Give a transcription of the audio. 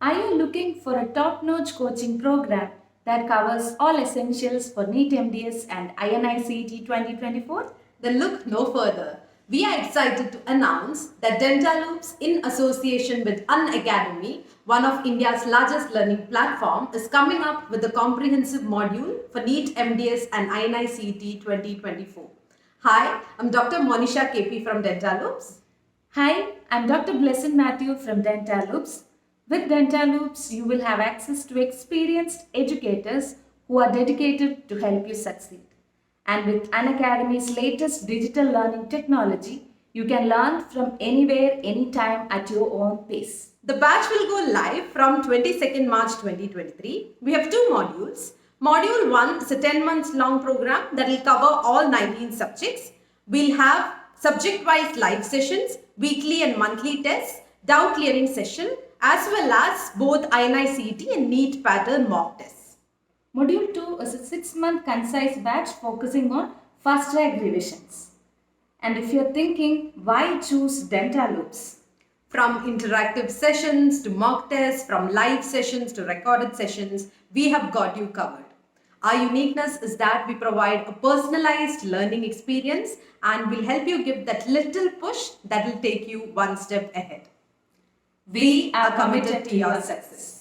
Are you looking for a top-notch coaching program that covers all essentials for NEET MDS and INICET 2024? Then look no further. We are excited to announce that DentaLoupes, in association with Unacademy, one of India's largest learning platform, is coming up with a comprehensive module for NEET MDS and INICET 2024. Hi, I'm Dr. Monisha KP from DentaLoupes. Hi, I'm Dr. Blessed Matthew from DentaLoupes. With DentaLoupes, you will have access to experienced educators who are dedicated to help you succeed. And with Unacademy's latest digital learning technology, you can learn from anywhere, anytime at your own pace. The batch will go live from 22nd March 2023. We have two modules. Module 1 is a 10 months long program that will cover all 19 subjects. We'll have subject-wise live sessions, weekly and monthly tests, doubt clearing session, as well as both INICET and NEET pattern mock tests. Module 2 is a 6-month concise batch focusing on fast-track revisions. And if you're thinking, why choose DentaLoupes? From interactive sessions to mock tests, from live sessions to recorded sessions, we have got you covered. Our uniqueness is that we provide a personalized learning experience and will help you give that little push that will take you one step ahead. We are committed to your success.